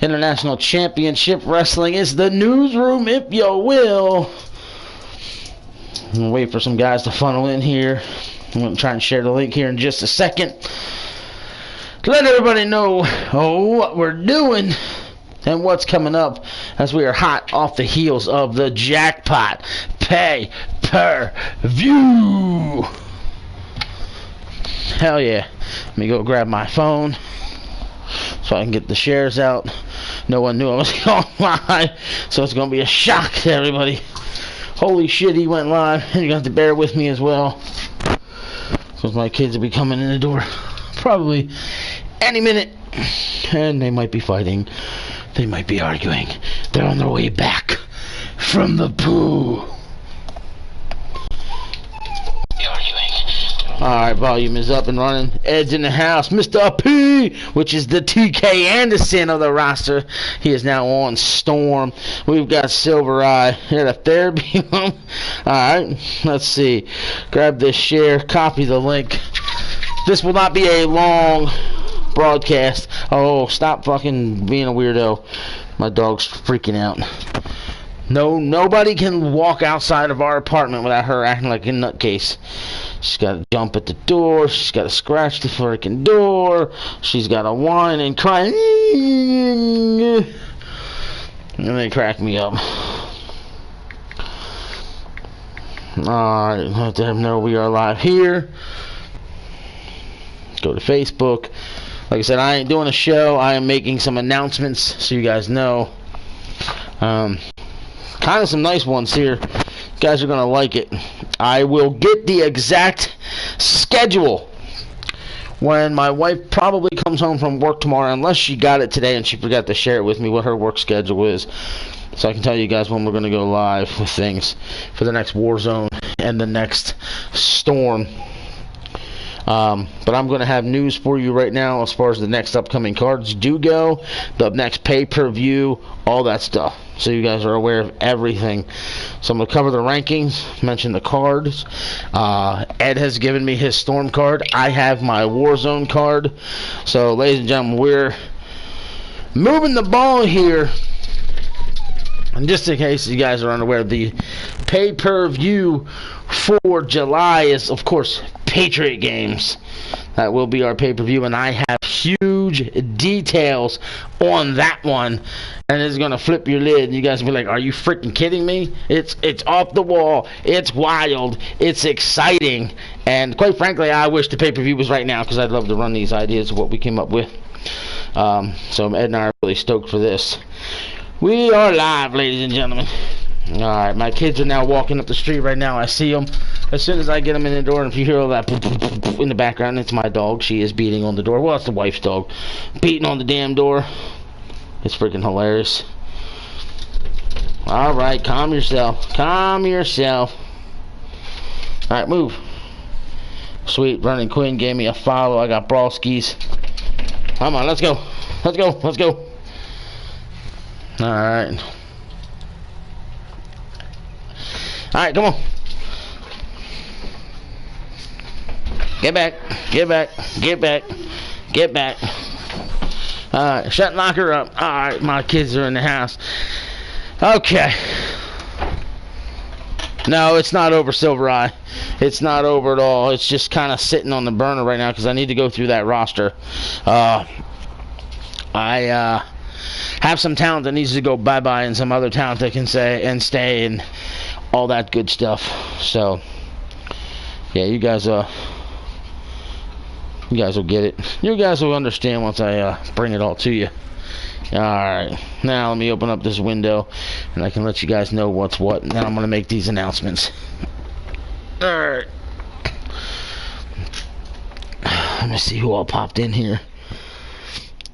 International Championship Wrestling is the newsroom, if you will. I'm going to wait for some guys to funnel in here. I'm going to try and share the link here in just a second to let everybody know what we're doing and what's coming up, as we are hot off the heels of the Jackpot pay-per-view. Hell yeah. Let me go grab my phone so I can get the shares out. No one knew I was going live, so it's going to be a shock to everybody. Holy shit, he went live, and you're going to have to bear with me as well, because my kids will be coming in the door probably any minute, and they might be fighting. They might be arguing. They're on their way back from the pool. Alright, volume is up and running. Ed's in the house. Mr. P, which is the TK Anderson of the roster. He is now on Storm. We've got Silver Eye here, the therapy room. Alright, let's see. Grab this share, copy the link. This will not be a long broadcast. Oh, stop fucking being a weirdo. My dog's freaking out. No, nobody can walk outside of our apartment without her acting like a nutcase. She's got to jump at the door. She's got to scratch the freaking door. She's got to whine and cry. And they crack me up. Alright, let them know we are live here. Go to Facebook. Like I said, I ain't doing a show. I am making some announcements so you guys know. Kind of some nice ones here. You guys are going to like it. I will get the exact schedule when my wife probably comes home from work tomorrow, unless she got it today and she forgot to share it with me what her work schedule is. So I can tell you guys when we're going to go live with things for the next Warzone and the next Storm. But I'm going to have news for you right now as far as the next upcoming cards do go, the next pay-per-view, all that stuff. So you guys are aware of everything. So I'm going to cover the rankings, mention the cards. Ed has given me his Storm card. I have my Warzone card. So, ladies and gentlemen, we're moving the ball here. And just in case you guys are unaware, the pay-per-view for July is, of course, Patriot Games. That will be our pay-per-view, and I have huge details on that one, and it's gonna flip your lid. You guys will be like, "Are you freaking kidding me?" It's off the wall. It's wild. It's exciting, and quite frankly, I wish the pay-per-view was right now, because I'd love to run these ideas of what we came up with. So Ed and I are really stoked for this. We are live, ladies and gentlemen. Alright, my kids are now walking up the street right now. I see them. As soon as I get them in the door, and if you hear all that in the background, it's my dog. She is beating on the door. Well, it's the wife's dog. Beating on the damn door. It's freaking hilarious. Alright, calm yourself. Calm yourself. Alright, move. Sweet, Running Quinn gave me a follow. I got Brawlskis. Come on, let's go. Let's go. Let's go. Alright. Alright, come on. Get back. Get back. Get back. Get back. Alright, shut and lock her up. Alright, my kids are in the house. Okay. No, it's not over, Silver Eye. It's not over at all. It's just kind of sitting on the burner right now because I need to go through that roster. I have some talent that needs to go bye-bye and some other talent that can say and stay and all that good stuff. So yeah, you guys will get it. You guys will understand once I bring it all to you. Alright, now let me open up this window and I can let you guys know what's what, and then I'm going to make these announcements. Alright, let me see who all popped in here.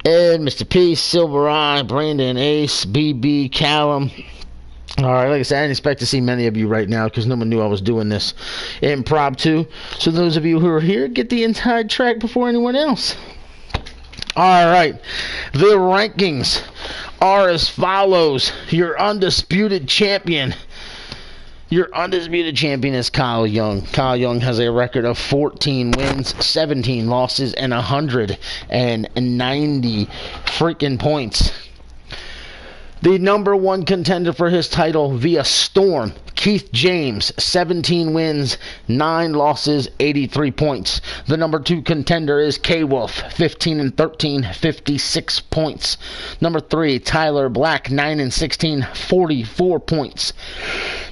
Ed, Mr. P, Silver Eye, Brandon, Ace, BB, Callum. Alright, like I said, I didn't expect to see many of you right now because no one knew I was doing this impromptu. So those of you who are here, get the inside track before anyone else. Alright, the rankings are as follows. Your undisputed champion. Your undisputed champion is Kyle Young. Kyle Young has a record of 14 wins, 17 losses, and 190 freaking points. The number one contender for his title via storm, Keith James, 17 wins, 9 losses, 83 points. The number 2 contender is K-Wolf, 15-13, 56 points. Number 3, Tyler Black, 9-16, 44 points.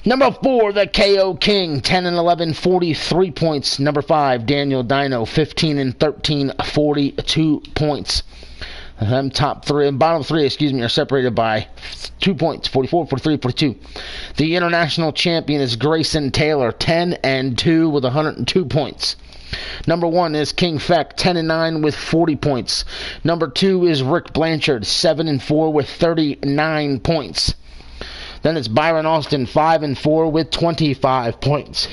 Number 4, the KO King, 10-11, 43 points. Number 5, Daniel Dino, 15-13, 42 points. Them top three and bottom three, are separated by 2 points, 44, 43, 42. The international champion is Grayson Taylor, 10-2 with 102 points. Number 1 is King Feck, 10-9 with 40 points. Number 2 is Rick Blanchard, 7-4 with 39 points. Then it's Byron Austin, 5-4 with 25 points.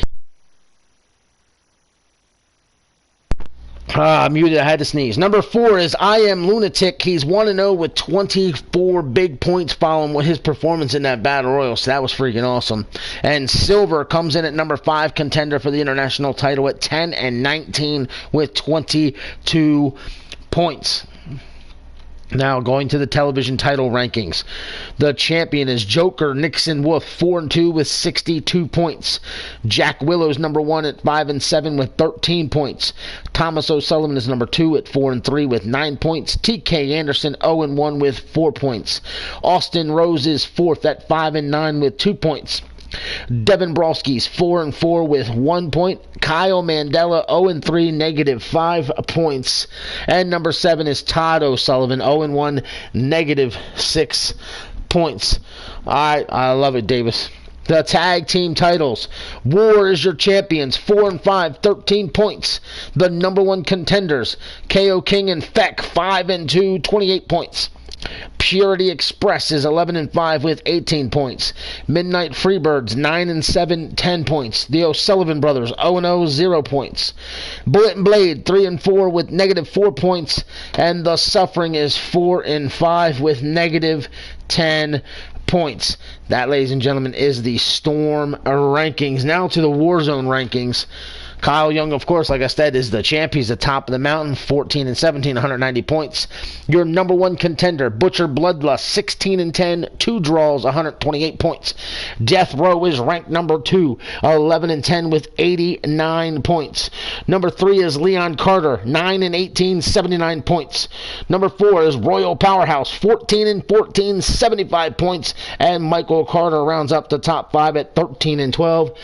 I'm muted. I had to sneeze. Number 4 is I Am Lunatic. He's 1-0 with 24 big points following his performance in that Battle Royal. So that was freaking awesome. And Silver comes in at number 5 contender for the international title at 10-19 with 22 points. Now, going to the television title rankings. The champion is Joker Nixon Wolf, 4-2 with 62 points. Jack Willow's number 1 at 5-7 with 13 points. Thomas O'Sullivan is number 2 at 4-3 with 9 points. TK Anderson 0-1 with 4 points. Austin Rose is 4th at 5-9 with 2 points. Devin Brolski's 4-4 with 1 point. Kyle Mandela 0-3, negative 5 points. And number 7 is Todd O'Sullivan, 0-1, negative 6 points. Alright, I love it, Davis. The tag team titles. War is your champions, 4-5, 13 points. The number 1 contenders, KO King and Feck, 5-2, 28 points. Purity Express is 11-5 with 18 points. Midnight Freebirds 9-7, 10 points. The O'Sullivan Brothers 0-0, 0 points. Bullet and Blade 3-4 with negative 4 points. And The Suffering is 4-5 with negative 10 points. That, ladies and gentlemen, is the Storm rankings. Now to the Warzone rankings. Kyle Young, of course, like I said, is the champ. He's the top of the mountain, 14-17, 190 points. Your number 1 contender, Butcher Bloodlust, 16-10, 2 draws, 128 points. Death Row is ranked number 2, 11-10 with 89 points. Number 3 is Leon Carter, 9-18, 79 points. Number 4 is Royal Powerhouse, 14-14, 75 points. And Michael Carter rounds up the top 5 at 13-12.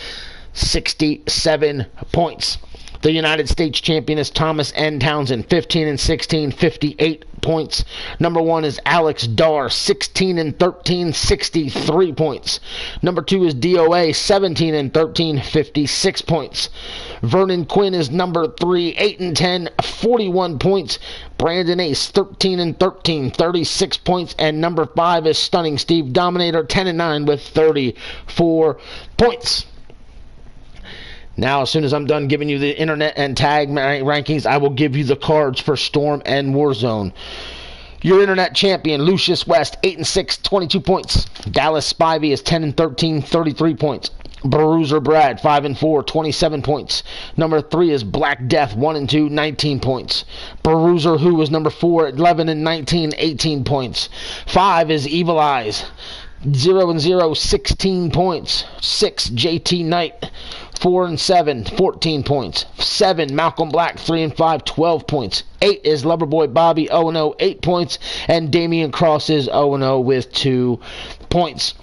67 points. The United States champion is Thomas N. Townsend, 15-16, 58 points. Number 1 is Alex Darr, 16-13, 63 points. Number 2 is DOA, 17-13, 56 points. Vernon Quinn is number 3, 8-10, 41 points. Brandon Ace, 13-13, 36 points. And number 5 is Stunning Steve Dominator, 10-9 with 34 points. Now, as soon as I'm done giving you the internet and tag rankings, I will give you the cards for Storm and Warzone. Your internet champion, Lucius West, 8-6, 22 points. Dallas Spivey is 10-13, 33 points. Bruiser Brad, 5-4, 27 points. Number 3 is Black Death, 1-2, 19 points. Bruiser Who is number 4, 11-19, 18 points. 5 is Evil Eyes, 0-0, 16 points. 6, JT Knight, 4-7, 14 points. 7, Malcolm Black, 3-5, 12 points. 8 is Loverboy Bobby, 0-0, 8 points. And Damian Cross is 0-0 with 2 points.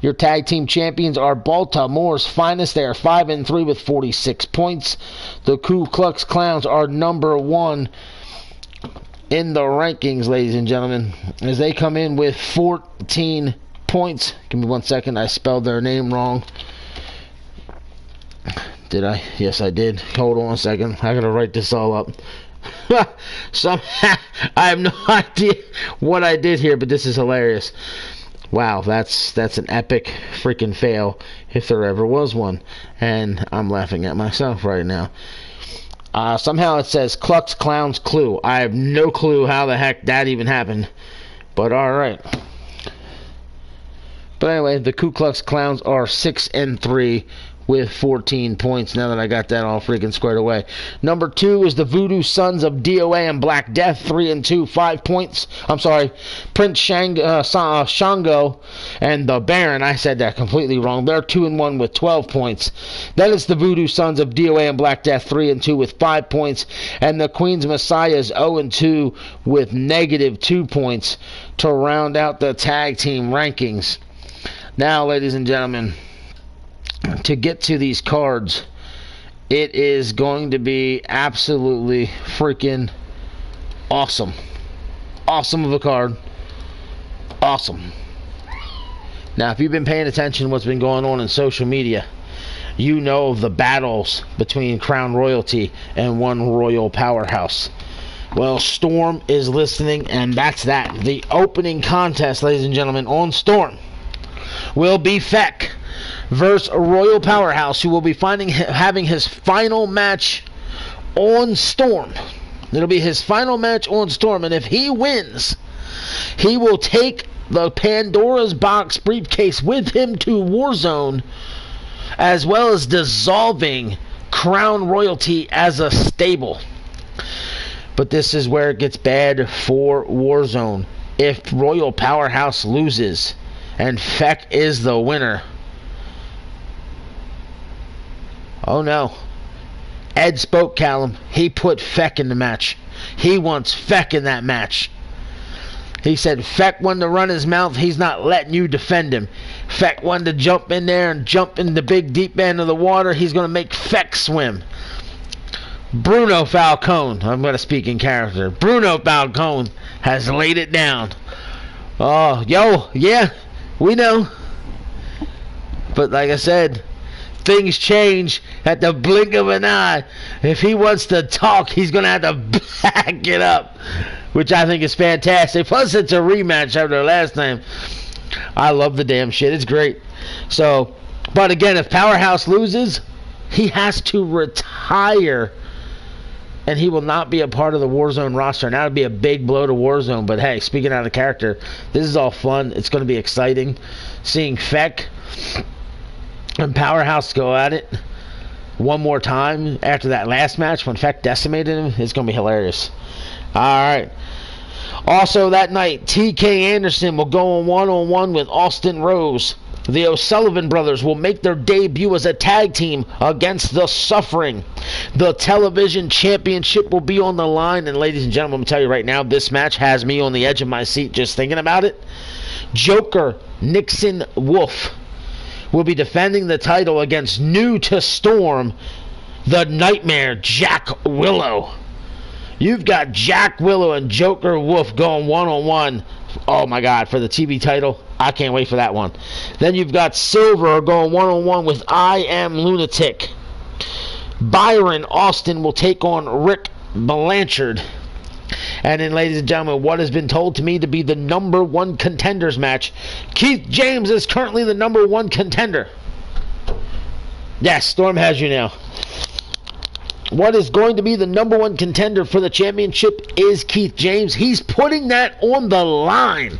Your tag team champions are Baltimore's Finest. They are 5-3 with 46 points. The Ku Klux Clowns are number 1 in the rankings, ladies and gentlemen, as they come in with 14 points. Give me 1 second. I spelled their name wrong. Did I? Yes, I did. Hold on a second. I gotta write this all up. Somehow, I have no idea what I did here, but this is hilarious. Wow, that's an epic freaking fail, if there ever was one. And I'm laughing at myself right now. Somehow it says Klux Clowns Clue. I have no clue how the heck that even happened. But alright. But anyway, the Ku Klux Clowns are 6-3 with 14 points, now that I got that all freaking squared away. Number 2 is the Voodoo Sons of DOA and Black Death, 3-2, 5 points. I'm sorry, Prince Shango and the Baron. I said that completely wrong. They're 2-1 with 12 points. Then it's the Voodoo Sons of DOA and Black Death, 3-2 with 5 points. And the Queen's Messiah is 0-2 with -2 points to round out the tag team rankings. Now, ladies and gentlemen, to get to these cards, it is going to be absolutely freaking awesome. Awesome of a card. Awesome. Now, if you've been paying attention to what's been going on in social media, you know of the battles between Crown Royalty and one Royal Powerhouse. Well, Storm is listening, and that's that. The opening contest, ladies and gentlemen, on Storm will be Feck versus Royal Powerhouse, who will be having his final match on Storm. It'll be his final match on Storm, and if he wins, he will take the Pandora's Box briefcase with him to Warzone, as well as dissolving Crown Royalty as a stable. But this is where it gets bad for Warzone. If Royal Powerhouse loses and Feck is the winner, oh no. Ed spoke, Callum. He put Feck in the match. He wants Feck in that match. He said Feck wanted to run his mouth. He's not letting you defend him. Feck wanted to jump in there and jump in the big deep end of the water. He's going to make Feck swim. Bruno Falcone, I'm going to speak in character. Bruno Falcone has laid it down. Oh, yo, yeah, we know. But like I said, things change at the blink of an eye. If he wants to talk, he's going to have to back it up, which I think is fantastic. Plus, it's a rematch after last time. I love the damn shit. It's great. So, but again, if Powerhouse loses, he has to retire, and he will not be a part of the Warzone roster. And that would be a big blow to Warzone. But hey, speaking out of character, this is all fun. It's going to be exciting. Seeing Feck and Powerhouse go at it one more time after that last match when Feck decimated him, it's going to be hilarious. Alright. Also that night, TK Anderson will go on one-on-one with Austin Rose. The O'Sullivan brothers will make their debut as a tag team against the Suffering. The television championship will be on the line. And ladies and gentlemen, I'm going to tell you right now, this match has me on the edge of my seat just thinking about it. Joker Nixon Wolf will be defending the title against new to Storm, the Nightmare Jack Willow. You've got Jack Willow and Joker Wolf going one-on-one. Oh my God, for the TV title. I can't wait for that one. Then you've got Silver going one-on-one with I Am Lunatic. Byron Austin will take on Rick Blanchard. And then, ladies and gentlemen, what has been told to me to be the number one contenders match. Keith James is currently the number one contender. Yes, Storm has you now. What is going to be the number one contender for the championship is Keith James. He's putting that on the line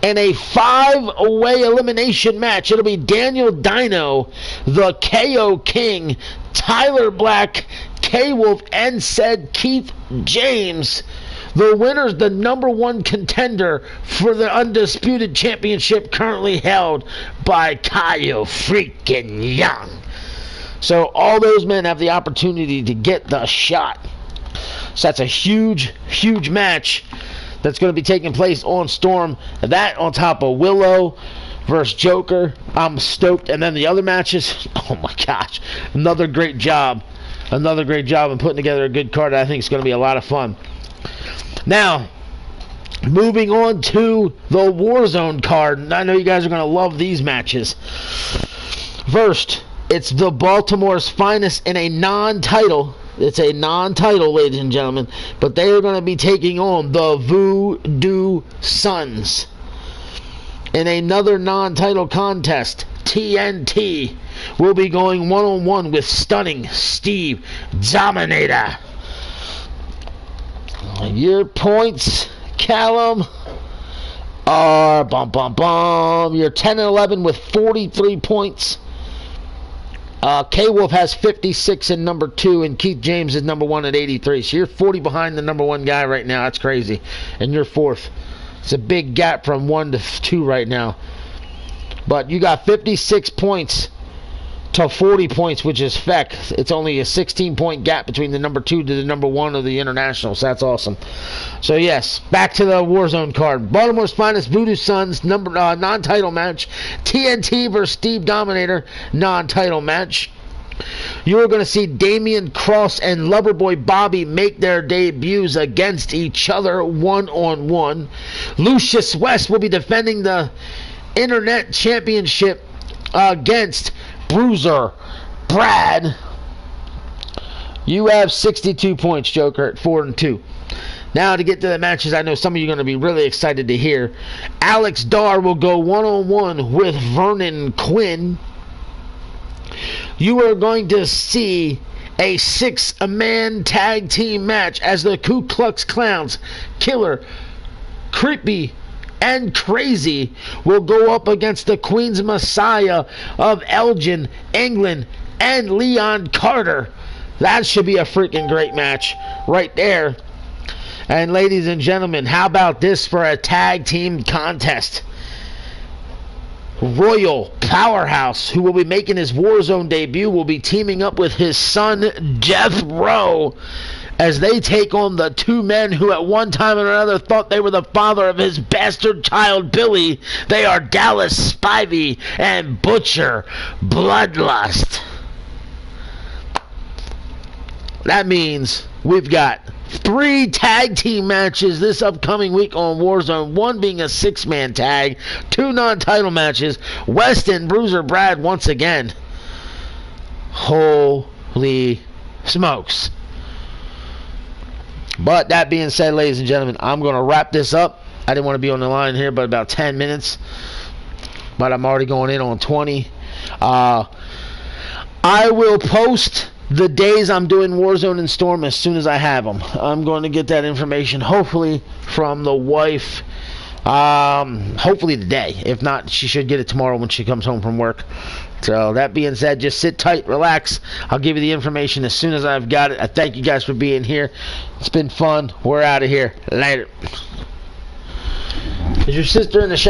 in a 5-way elimination match. It'll be Daniel Dino, the KO King, Tyler Black, K-Wolf, and said Keith James. The winner's the number one contender for the undisputed championship currently held by Kyle freaking Young. So all those men have the opportunity to get the shot. So that's a huge, huge match that's going to be taking place on Storm. That on top of Willow versus Joker. I'm stoked. And then the other matches, oh my gosh, another great job. Another great job in putting together a good card. I think it's going to be a lot of fun. Now, moving on to the Warzone card. I know you guys are going to love these matches. First, it's the Baltimore's finest in a non-title. It's a non-title, ladies and gentlemen. But they are going to be taking on the Voodoo Sons in another non-title contest. TNT will be going one-on-one with Stunning Steve Dominator. Your points, Callum, are You're 10 and 11 with 43 points. K-Wolf has 56 in number 2, and Keith James is number 1 at 83. So you're 40 behind the number 1 guy right now. That's crazy. And you're 4th. It's a big gap from 1 to 2 right now. But you got 56 points to 40 points, which is feck. It's only a 16-point gap between the number 2 to the number 1 of the internationals. That's awesome. So yes, back to the Warzone card. Baltimore's finest Voodoo Sons non-title match. TNT versus Steve Dominator non-title match. You are going to see Damian Cross and Loverboy Bobby make their debuts against each other one-on-one. Lucius West will be defending the Internet Championship against Bruiser Brad. You have 62 points, Joker, at 4-2. Now to get to the matches I know some of you are going to be really excited to hear. Alex Dar will go one-on-one with Vernon Quinn. You are going to see a 6-man tag team match as the Ku Klux Klans, Killer, Creepy, and Crazy will go up against the Queen's Messiah of Elgin, England, and Leon Carter. That should be a freaking great match right there. And ladies and gentlemen, how about this for a tag team contest? Royal Powerhouse, who will be making his Warzone debut, will be teaming up with his son Death Row as they take on the 2 men who at one time or another thought they were the father of his bastard child Billy. They are Dallas Spivey and Butcher Bloodlust. That means we've got 3 tag team matches this upcoming week on Warzone. 1 being a 6-man tag, 2 non-title matches. West and Bruiser Brad once again. Holy smokes. But that being said, ladies and gentlemen, I'm going to wrap this up. I didn't want to be on the line here but about 10 minutes. But I'm already going in on 20. I will post the days I'm doing Warzone and Storm as soon as I have them. I'm going to get that information hopefully from the wife. Hopefully today. If not, she should get it tomorrow when she comes home from work. So that being said, just sit tight, relax. I'll give you the information as soon as I've got it. I thank you guys for being here. It's been fun. We're out of here. Later. Is your sister in the shower?